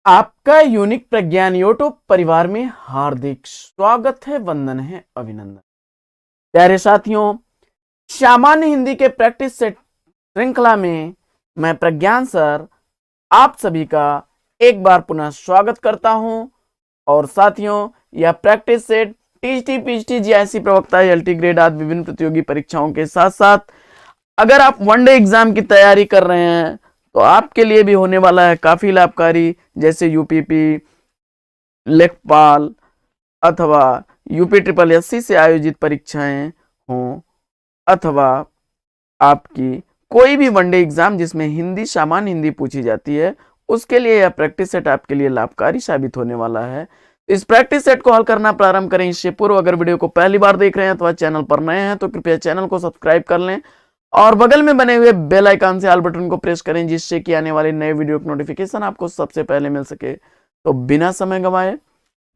आपका यूनिक प्रज्ञान यूट्यूब परिवार में हार्दिक स्वागत है, वंदन है, अभिनंदन। प्यारे साथियों, सामान्य हिंदी के प्रैक्टिस सेट श्रृंखला में मैं प्रज्ञान सर आप सभी का एक बार पुनः स्वागत करता हूं। और साथियों, यह practice set TGT, PGT, GIC प्रवक्ता, एलटी ग्रेड आदि विभिन्न प्रतियोगी परीक्षाओं के साथ साथ अगर आप वनडे एग्जाम की तैयारी कर रहे हैं तो आपके लिए भी होने वाला है काफी लाभकारी। जैसे यूपीपी, लेखपाल अथवा यूपी ट्रिपल एससी से आयोजित परीक्षाएं हों, अथवा आपकी कोई भी वनडे एग्जाम जिसमें हिंदी, सामान्य हिंदी पूछी जाती है, उसके लिए यह प्रैक्टिस सेट आपके लिए लाभकारी साबित होने वाला है। इस प्रैक्टिस सेट को हल करना प्रारंभ करें इससे पूर्व अगर वीडियो को पहली बार देख रहे हैं अथवा चैनल पर नए हैं तो कृपया चैनल को सब्सक्राइब कर लें और बगल में बने हुए बेल आइकन से ऑल बटन को प्रेस करें, जिससे कि आने वाले नए वीडियो की नोटिफिकेशन आपको सबसे पहले मिल सके। तो बिना समय गंवाए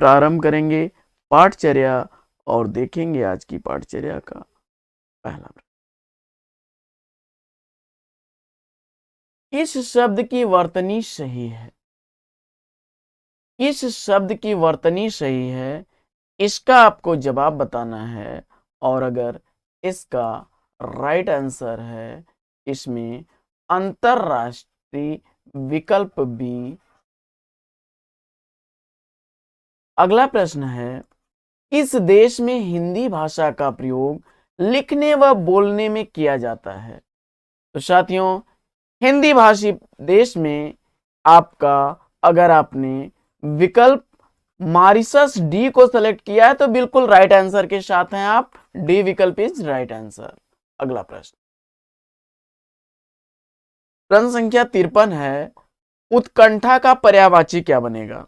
प्रारंभ करेंगे पाठचर्या और देखेंगे आज की पाठचर्या का पहला प्रश्न। इस शब्द की वर्तनी सही है। इस शब्द की वर्तनी सही है, इसका आपको जवाब बताना है। और अगर इसका राइट आंसर है, इसमें अंतरराष्ट्रीय विकल्प बी। अगला प्रश्न है, किस देश में हिंदी भाषा का प्रयोग लिखने व बोलने में किया जाता है? तो साथियों, हिंदी भाषी देश में आपका अगर आपने विकल्प मॉरिशस डी को सेलेक्ट किया है तो बिल्कुल राइट आंसर के साथ हैं आप। डी विकल्प इज राइट आंसर। अगला प्रश्न, प्रश्न संख्या 53 है, उत्कंठा का पर्यायवाची क्या बनेगा?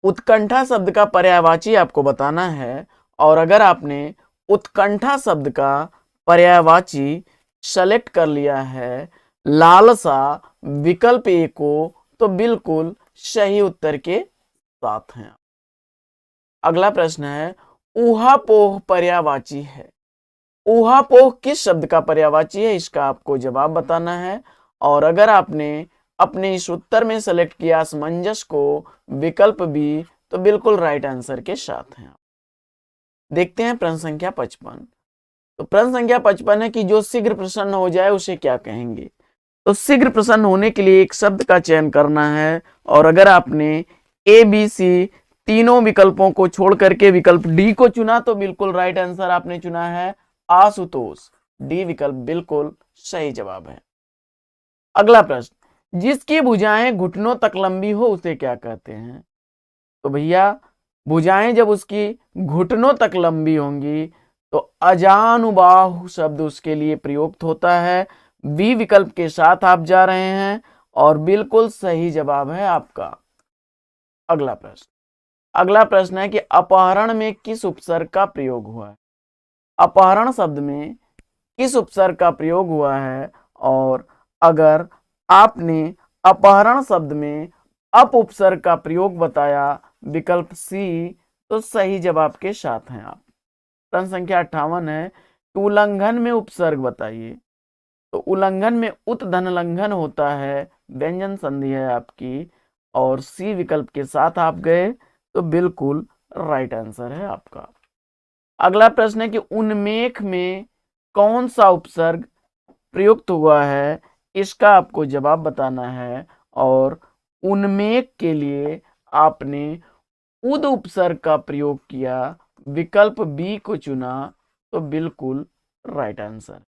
उत्कंठा शब्द का पर्यायवाची आपको बताना है। और अगर आपने उत्कंठा शब्द का पर्यायवाची सेलेक्ट कर लिया है लालसा विकल्प ए को, तो बिल्कुल सही उत्तर के साथ हैं। अगला प्रश्न है, ऊहापोह पर्यायवाची है। ऊहापोह किस शब्द का पर्यायवाची है, इसका आपको जवाब बताना है। और अगर आपने अपने इस उत्तर में सेलेक्ट किया असमंजस को विकल्प बी, तो बिल्कुल राइट आंसर के साथ हैं। देखते हैं प्रश्न संख्या 55। तो प्रश्न संख्या 55 है कि जो शीघ्र प्रसन्न हो जाए उसे क्या कहेंगे? तो शीघ्र प्रसन्न होने के लिए एक शब्द का चयन करना है। और अगर आपने ए बी सी तीनों विकल्पों को छोड़ करके विकल्प डी को चुना तो बिल्कुल राइट आंसर आपने चुना है आशुतोष। डी विकल्प बिल्कुल सही जवाब है। अगला प्रश्न, जिसकी भुजाएं घुटनों तक लंबी हो उसे क्या कहते हैं? तो भैया, भुजाएं जब उसकी घुटनों तक लंबी होंगी तो अजानुबाहु शब्द उसके लिए प्रयुक्त होता है। बी विकल्प के साथ आप जा रहे हैं और बिल्कुल सही जवाब है आपका। अगला प्रश्न, अगला प्रश्न है कि अपहरण में किस उपसर्ग का प्रयोग हुआ है? अपहरण शब्द में किस उपसर्ग का प्रयोग हुआ है? और अगर आपने अपहरण शब्द में अप उपसर्ग का प्रयोग बताया विकल्प सी, तो सही जवाब के साथ हैं आप। प्रश्न संख्या 58 है, उल्लंघन में उपसर्ग बताइए। तो उल्लंघन में उत धन लंघन होता है, व्यंजन संधि है आपकी, और सी विकल्प के साथ आप गए तो बिल्कुल राइट आंसर है आपका। अगला प्रश्न है कि उन्मेख में कौन सा उपसर्ग प्रयुक्त हुआ है, इसका आपको जवाब बताना है। और उन्मेख के लिए आपने उद उपसर्ग का प्रयोग किया, विकल्प बी को चुना, तो बिल्कुल राइट आंसर।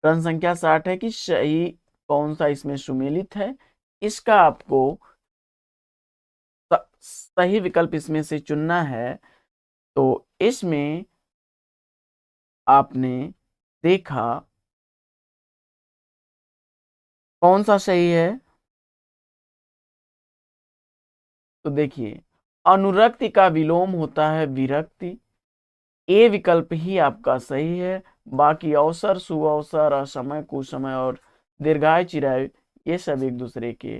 प्रश्न संख्या 60 है कि सही कौन सा इसमें सुमेलित है, इसका आपको सही विकल्प इसमें से चुनना है। तो इसमें आपने देखा कौन सा सही है, तो देखिए अनुरक्ति का विलोम होता है विरक्ति। ए विकल्प ही आपका सही है। बाकी अवसर, शुभ अवसर, असमय, कुसमय और दीर्घायु चिरायु ये सब एक दूसरे के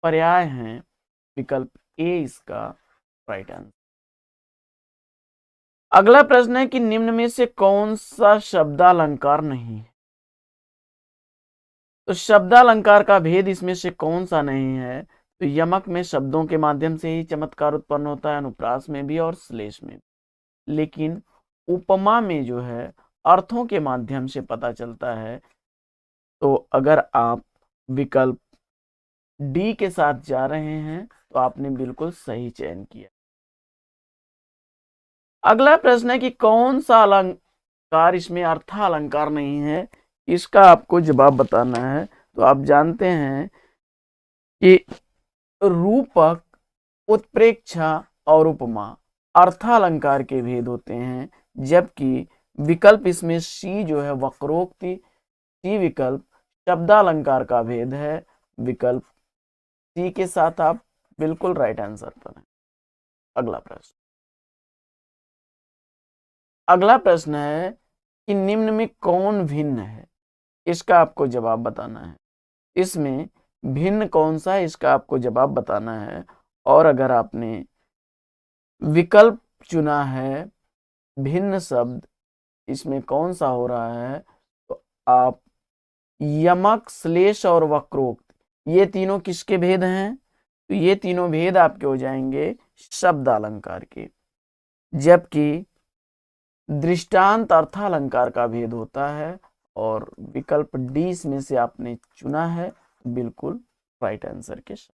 पर्याय हैं। विकल्प ए इसका राइट आंसर। अगला प्रश्न है कि निम्न में से कौन सा शब्दालंकार नहीं है? तो शब्दालंकार का भेद इसमें से कौन सा नहीं है? तो यमक में शब्दों के माध्यम से ही चमत्कार उत्पन्न होता है, अनुप्रास में भी और श्लेष में भी। लेकिन उपमा में जो है अर्थों के माध्यम से पता चलता है। तो अगर आप विकल्प डी के साथ जा रहे हैं तो आपने बिल्कुल सही चयन किया। अगला प्रश्न है कि कौन सा अलंकार इसमें अर्थालंकार नहीं है, इसका आपको जवाब बताना है। तो आप जानते हैं कि रूपक, उत्प्रेक्षा और उपमा अर्थालंकार के भेद होते हैं, जबकि विकल्प इसमें सी जो है वक्रोक्ति, सी विकल्प शब्दालंकार का भेद है। विकल्प सी के साथ आप बिल्कुल राइट आंसर पर हैं। अगला प्रश्न है कि निम्न में कौन भिन्न है, इसका आपको जवाब बताना है। इसमें भिन्न कौन सा है, इसका आपको जवाब बताना है। और अगर आपने विकल्प चुना है भिन्न शब्द, इसमें कौन सा हो रहा है, तो आप यमक, श्लेष और वक्रोक्त, ये तीनों किसके भेद हैं? तो ये तीनों भेद आपके हो जाएंगे शब्दालंकार के। जबकि दृष्टांत अर्थालंकार का भेद होता है। और विकल्प डी इसमें से आपने चुना है, बिल्कुल राइट आंसर के साथ।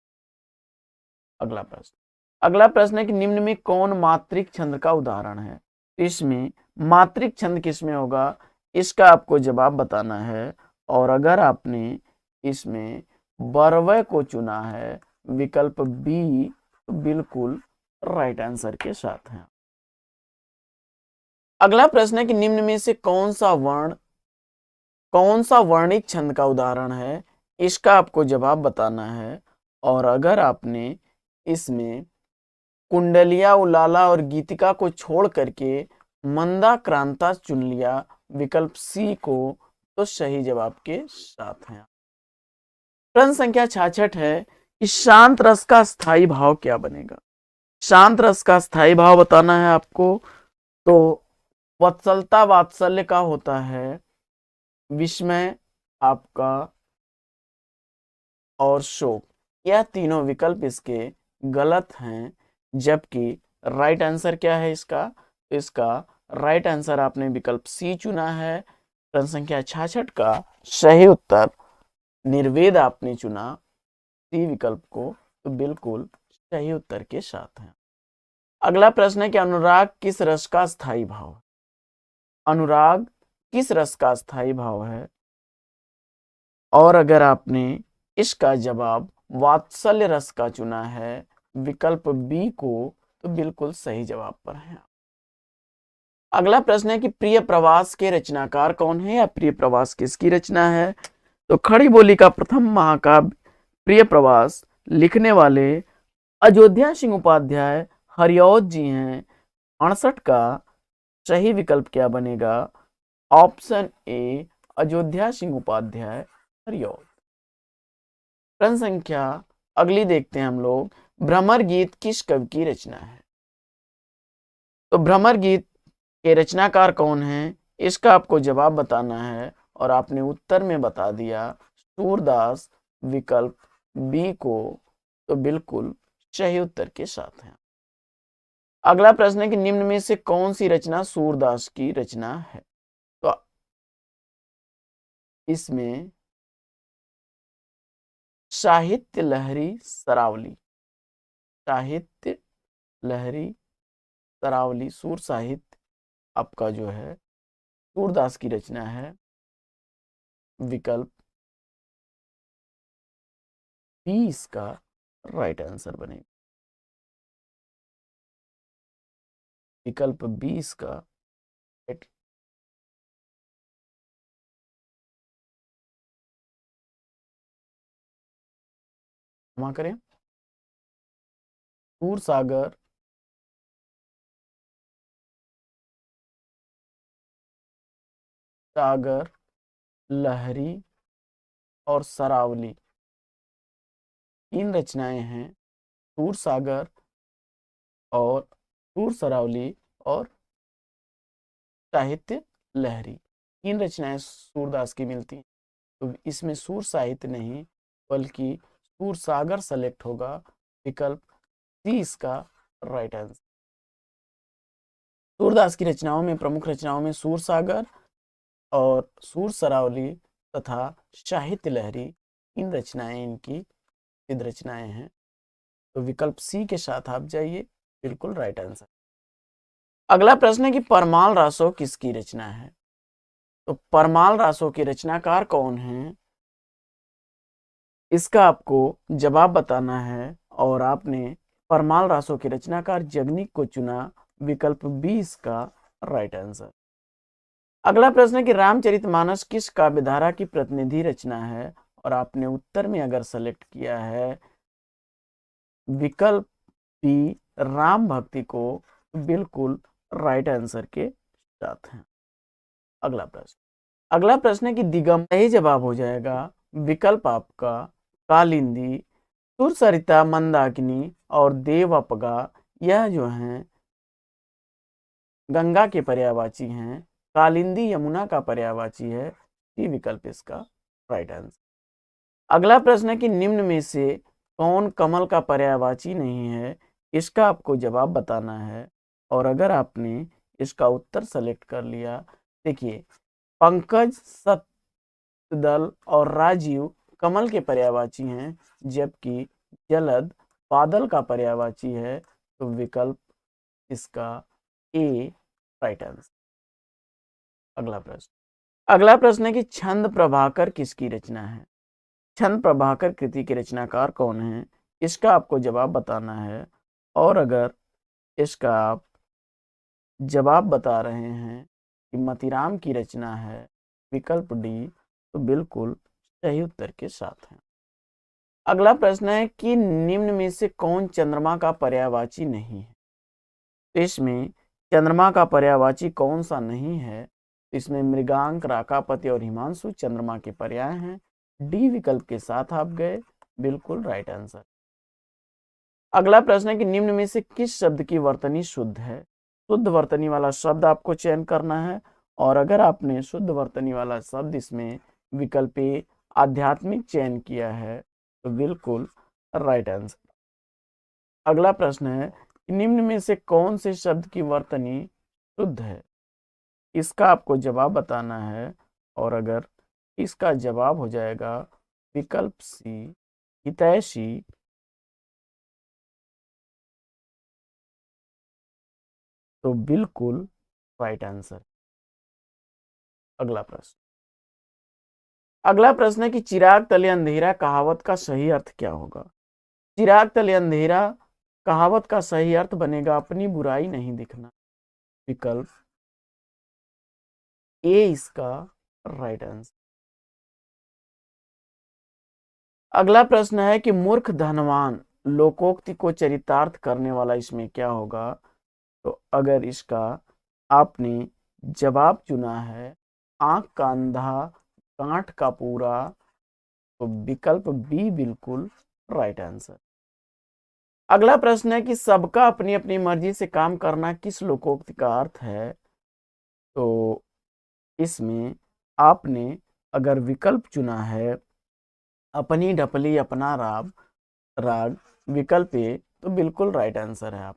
अगला प्रश्न है कि निम्न में कौन मात्रिक छंद का उदाहरण है? इसमें मात्रिक छंद किसमें होगा, इसका आपको जवाब बताना है। और अगर आपने इसमें बरवय को चुना है, विकल्प बी, तो बिल्कुल राइट आंसर के साथ हैं। अगला प्रश्न है कि निम्न में से कौन सा वर्णिक छंद का उदाहरण है, इसका आपको जवाब बताना है। और अगर आपने इसमें कुंडलिया, उलाला और गीतिका को छोड़ करके मंदा क्रांता चुन लिया, विकल्प सी को, तो सही जवाब के साथ हैं। प्रश्न संख्या 66 है कि शांत रस का स्थायी भाव क्या बनेगा? शांत रस का स्थायी भाव बताना है आपको। तो वत्सलता वात्सल्य का होता है विस्मय आपका और शोक, यह तीनों विकल्प इसके गलत हैं। जबकि राइट आंसर क्या है इसका? इसका राइट आंसर आपने विकल्प सी चुना है। प्रश्न संख्या 66 का सही उत्तर निर्वेद आपने चुना सी विकल्प को, तो बिल्कुल सही उत्तर के साथ है। अगला प्रश्न है कि अनुराग किस रस का स्थायी भाव है? अनुराग किस रस का स्थायी भाव है? और अगर आपने इसका जवाब वात्सल्य रस का चुना है, विकल्प बी को, तो बिल्कुल सही जवाब पर है। अगला प्रश्न है कि प्रिय प्रवास के रचनाकार कौन है, या प्रिय प्रवास किसकी रचना है? तो खड़ी बोली का प्रथम महाकाव्य प्रिय प्रवास लिखने वाले अयोध्या सिंह उपाध्याय हरिऔध जी हैं। 68 का सही विकल्प क्या बनेगा? Option A, Ayodhya Singh Upadhyay Hariaudh. प्रश्न संख्या अगली देखते हैं हम लोग, भ्रमर गीत किस कवि की रचना है? तो भ्रमर गीत के रचनाकार कौन है, इसका आपको जवाब बताना है। और आपने उत्तर में बता दिया सूरदास, विकल्प बी को, तो बिल्कुल सही उत्तर के साथ है। अगला प्रश्न है कि निम्न में से कौन सी रचना सूरदास की रचना है? तो इसमें साहित्य लहरी सरावली, साहित्य लहरी सरावली, सूर साहित्य आपका जो है सूरदास की रचना है। विकल्प बी इसका राइट आंसर बनेगा। विकल्प बी इसका राइट। क्षमा करें, सूर सागर, सागर, लहरी और सरावली, तीन रचनाएं हैं। सूर सागर और सूर सरावली और साहित्य लहरी, तीन रचनाएं सूरदास की मिलती हैं। तो इसमें सूर साहित्य नहीं बल्कि सूर सागर सेलेक्ट होगा। विकल्प सी इसका राइट आंसर। सूरदास की रचनाओं में प्रमुख रचनाओं में सूर सागर और सूर सरावली तथा साहित्य लहरी, इन रचनाएं इनकी सिद्ध रचनाएं हैं। तो विकल्प सी के साथ आप जाइए, बिल्कुल राइट आंसर। अगला प्रश्न है कि परमाल रासो किसकी रचना है? तो परमाल रासो के रचनाकार कौन हैं, इसका आपको जवाब बताना है और आपने परमाल रासो के रचनाकार जगनीक को चुना। विकल्प बी इसका राइट आंसर। अगला प्रश्न है कि रामचरितमानस किस काव्यधारा की प्रतिनिधि रचना है, और आपने उत्तर में अगर सेलेक्ट किया है विकल्प बी राम भक्ति को, बिल्कुल राइट आंसर के साथ हैं। अगला प्रश्न है कि दिगंबर, ही जवाब हो जाएगा विकल्प आपका कालिंदी, सुरसरिता, मंदाकिनी और देवअपगा, यह जो हैं गंगा के पर्यायवाची हैं। कालिंदी यमुना का पर्यायवाची है। सी विकल्प इसका राइट आंसर। अगला प्रश्न है कि निम्न में से कौन कमल का पर्यायवाची नहीं है, इसका आपको जवाब बताना है और अगर आपने इसका उत्तर सेलेक्ट कर लिया, देखिए पंकज, सतदल और राजीव कमल के पर्यायवाची हैं, जबकि जलद बादल का पर्यायवाची है। तो विकल्प इसका ए राइट आंसर। अगला प्रश्न है कि छंद प्रभाकर किसकी रचना है? छंद प्रभाकर कृति के रचनाकार कौन है, इसका आपको जवाब बताना है और अगर इसका आप जवाब बता रहे हैं कि मतीराम की रचना है, विकल्प डी, तो बिल्कुल सही उत्तर के साथ है। अगला प्रश्न है कि निम्न में से कौन चंद्रमा का पर्यायवाची नहीं है? तो इसमें चंद्रमा का पर्यायवाची कौन सा नहीं है? इसमें मृगांक, राकापति और हिमांशु चंद्रमा के पर्याय हैं। डी विकल्प के साथ आप गए, बिल्कुल राइट आंसर। अगला प्रश्न है कि निम्न में से किस शब्द की वर्तनी शुद्ध है? शुद्ध वर्तनी वाला शब्द आपको चयन करना है और अगर आपने शुद्ध वर्तनी वाला शब्द इसमें विकल्प ए आध्यात्मिक चयन किया है तो बिल्कुल राइट आंसर। अगला प्रश्न है कि निम्न में से कौन से शब्द की वर्तनी शुद्ध है, इसका आपको जवाब बताना है और अगर इसका जवाब हो जाएगा विकल्प सी हितैषी, तो बिल्कुल राइट आंसर। अगला प्रश्न है कि चिराग तले अंधेरा कहावत का सही अर्थ क्या होगा? चिराग तले अंधेरा कहावत का सही अर्थ बनेगा अपनी बुराई नहीं दिखना। विकल्प ए इसका राइट आंसर। अगला प्रश्न है कि मूर्ख धनवान लोकोक्ति को चरितार्थ करने वाला इसमें क्या होगा? तो अगर इसका आपने जवाब चुना है आंख का अंधा गांठ का पूरा, तो विकल्प बी बिल्कुल राइट आंसर। अगला प्रश्न है कि सबका अपनी अपनी मर्जी से काम करना किस लोकोक्ति का अर्थ है? तो इसमें आपने अगर विकल्प चुना है अपनी ढपली अपना राग, विकल्प ए, तो बिल्कुल राइट आंसर है आप।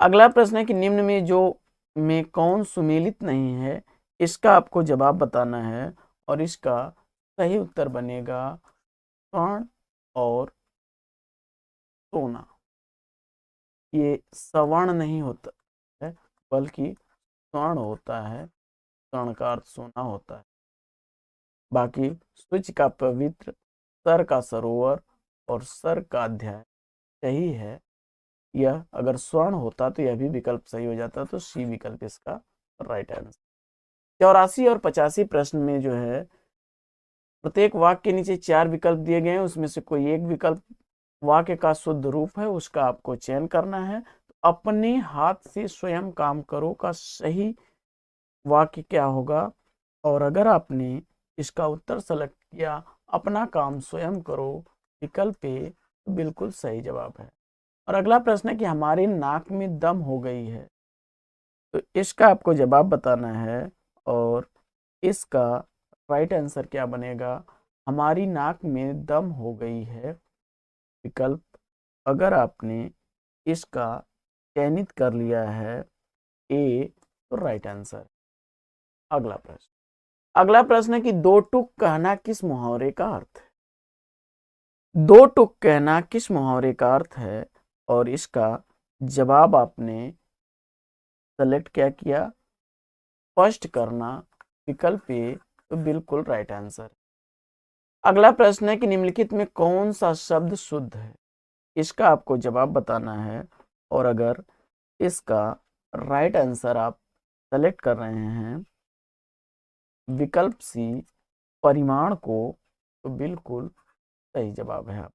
अगला प्रश्न है कि निम्न में कौन सुमेलित नहीं है, इसका आपको जवाब बताना है और इसका सही उत्तर बनेगा स्वर्ण और सोना। ये सवर्ण नहीं होता है बल्कि स्वर्ण होता है, स्वर्ण का अर्थ सोना होता है। बाकी सूच का पवित्र, सर का सरोवर और सर का अध्याय सही है। यह अगर स्वर्ण होता तो यह भी विकल्प सही हो जाता, तो सी विकल्प इसका राइट आंसर। 84 और 85 प्रश्न में जो है प्रत्येक वाक्य के नीचे 4 विकल्प दिए गए हैं, उसमें से कोई एक विकल्प वाक्य का शुद्ध रूप है, उसका आपको चयन करना है। तो अपने हाथ से स्वयं काम करो का सही वाक्य क्या होगा? और अगर आपने इसका उत्तर सेलेक्ट किया अपना काम स्वयं करो, विकल्प ए, तो बिल्कुल सही जवाब है। और अगला प्रश्न है कि हमारी नाक में दम हो गई है, तो इसका आपको जवाब बताना है और इसका राइट आंसर क्या बनेगा? हमारी नाक में दम हो गई है। विकल्प अगर आपने इसका चयनित कर लिया है ए, तो राइट आंसर। अगला प्रश्न है कि दो टूक कहना किस मुहावरे का अर्थ है? दो टूक कहना किस मुहावरे का अर्थ है? और इसका जवाब आपने सेलेक्ट क्या किया? स्पष्ट करना, विकल्प ए, तो बिल्कुल राइट आंसर। अगला प्रश्न है कि निम्नलिखित में कौन सा शब्द शुद्ध है? इसका आपको जवाब बताना है। और अगर इसका राइट आंसर आप सेलेक्ट कर रहे हैं विकल्प सी, परिमाण को, तो बिल्कुल सही जवाब है आप।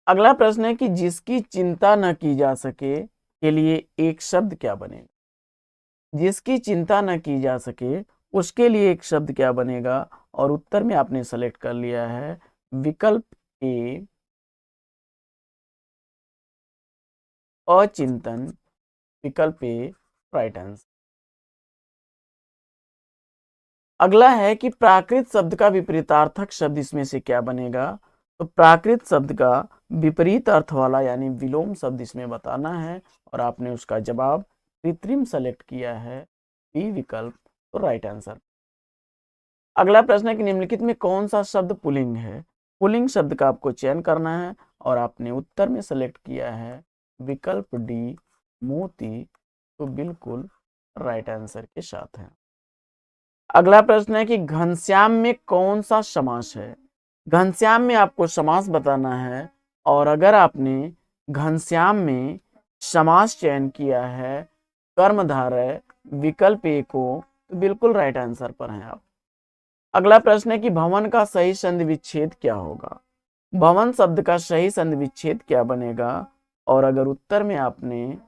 अगला प्रश्न है कि जिसकी चिंता न की जा सके के लिए एक शब्द क्या बनेगा? जिसकी चिंता न की जा सके उसके लिए एक शब्द क्या बनेगा? और उत्तर में आपने सेलेक्ट कर लिया है विकल्प ए, अचिंतन, विकल्प ए, राइट आंसर। अगला है कि प्राकृत शब्द का विपरीतार्थक शब्द इसमें से क्या बनेगा? तो प्राकृत शब्द का विपरीत अर्थ वाला यानी विलोम शब्द इसमें बताना है। और आपने उसका जवाब कृत्रिम सेलेक्ट किया है, बी विकल्प, तो राइट आंसर। अगला प्रश्न है कि निम्नलिखित में कौन सा शब्द पुल्लिंग है? पुल्लिंग शब्द का आपको चयन करना है और आपने उत्तर में सेलेक्ट किया है विकल्प डी, मोती, तो बिल्कुल राइट आंसर के साथ है। अगला प्रश्न है कि घनश्याम में कौन सा समास है? घनश्याम में आपको समास बताना है। और अगर आपने घनश्याम में समास चयन किया है कर्मधारय विकल्प ए को, तो बिल्कुल राइट आंसर पर हैं आप। अगला प्रश्न है कि भवन का सही संधि विच्छेद क्या होगा? भवन शब्द का सही संधि विच्छेद क्या बनेगा? और अगर उत्तर में आपने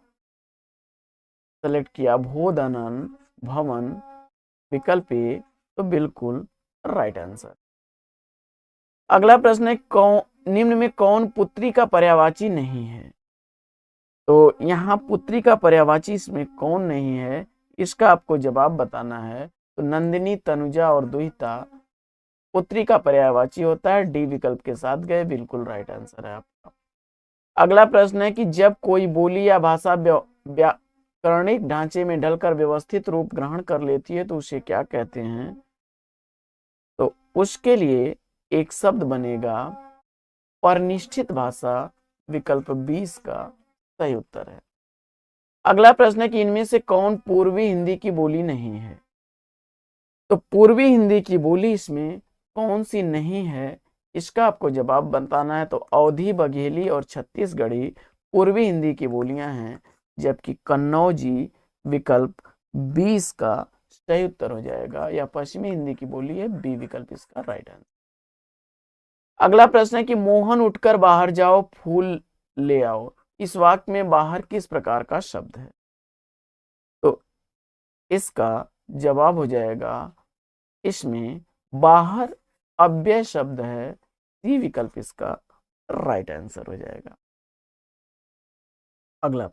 सेलेक्ट किया भोदनन भवन, विकल्प ए, तो बिल्कुल राइट आंसर। अगला प्रश्न है निम्न में कौन पुत्री का पर्यायवाची नहीं है? तो यहाँ पुत्री का पर्यायवाची इसमें कौन नहीं है, इसका आपको जवाब बताना है। तो नंदिनी, तनुजा और दुहिता पुत्री का पर्यायवाची होता है, डी विकल्प के साथ गए, बिल्कुल राइट आंसर है आपका। अगला प्रश्न है कि जब कोई बोली या भाषा व्याकरणिक ढांचे में ढलकर व्यवस्थित रूप ग्रहण कर लेती है तो उसे क्या कहते हैं? तो उसके लिए एक शब्द बनेगा परिनिष्ठित भाषा, विकल्प 20 का सही उत्तर है। अगला प्रश्न है कि इनमें से कौन पूर्वी हिंदी की बोली नहीं है? तो पूर्वी हिंदी की बोली इसमें कौन सी नहीं है, इसका आपको जवाब बताना है। तो अवधी, बघेली और छत्तीसगढ़ी पूर्वी हिंदी की बोलियां हैं, जबकि कन्नौजी विकल्प 20 का सही उत्तर हो जाएगा। या पश्चिमी हिंदी की बोली है, बी विकल्प इसका राइट आंसर। अगला प्रश्न है कि मोहन उठकर बाहर जाओ फूल ले आओ, इस वाक्य में बाहर किस प्रकार का शब्द है? तो इसका जवाब हो जाएगा इसमें बाहर अव्यय शब्द है, सी विकल्प इसका राइट आंसर हो जाएगा। अगला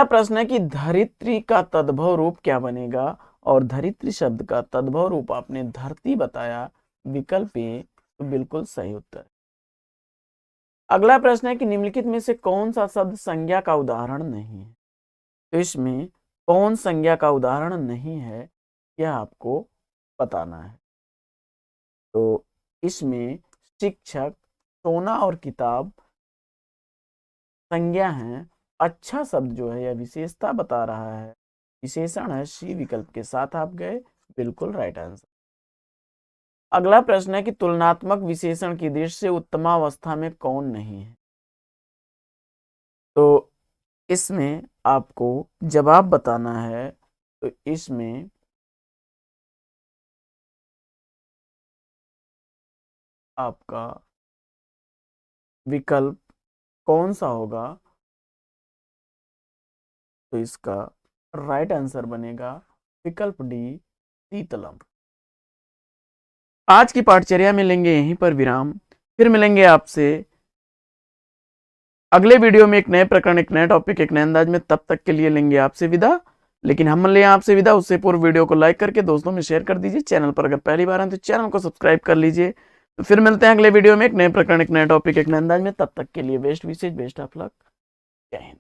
प्रश्न है कि धरित्री का तद्भव रूप क्या बनेगा? और धरित्री शब्द का तद्भव रूप आपने धरती बताया, विकल्प ए, तो बिल्कुल सही उत्तर। अगला प्रश्न है कि निम्नलिखित में से कौन सा शब्द संज्ञा का उदाहरण नहीं है? तो इसमें कौन संज्ञा का उदाहरण नहीं है, यह आपको बताना है। तो इसमें शिक्षक, सोना और किताब संज्ञा है। अच्छा शब्द जो है यह विशेषता बता रहा है, विशेषण है, सी विकल्प के साथ आप गए, बिल्कुल राइट आंसर। अगला प्रश्न है कि तुलनात्मक विशेषण की दृष्टि से उत्तमावस्था में कौन नहीं है? तो इसमें आपको जवाब बताना है। तो इसमें आपका विकल्प कौन सा होगा? तो इसका राइट आंसर बनेगा विकल्प डी, शीतलम। आज की पाठचर्या में लेंगे यहीं पर विराम, फिर मिलेंगे आपसे अगले वीडियो में एक नए प्रकरण, एक नए टॉपिक, एक नए अंदाज में। तब तक के लिए लेंगे आपसे विदा। लेकिन हम ले आपसे विदा, उससे पूर्व वीडियो को लाइक करके दोस्तों में शेयर कर दीजिए। चैनल पर अगर पहली बार हैं तो चैनल को सब्सक्राइब कर लीजिए। तो फिर मिलते हैं अगले वीडियो में एक नए प्रकरण, एक नए टॉपिक, एक नए अंदाज में। तब तक के लिए बेस्ट विशेष, बेस्ट ऑफ लक, जय हिंद।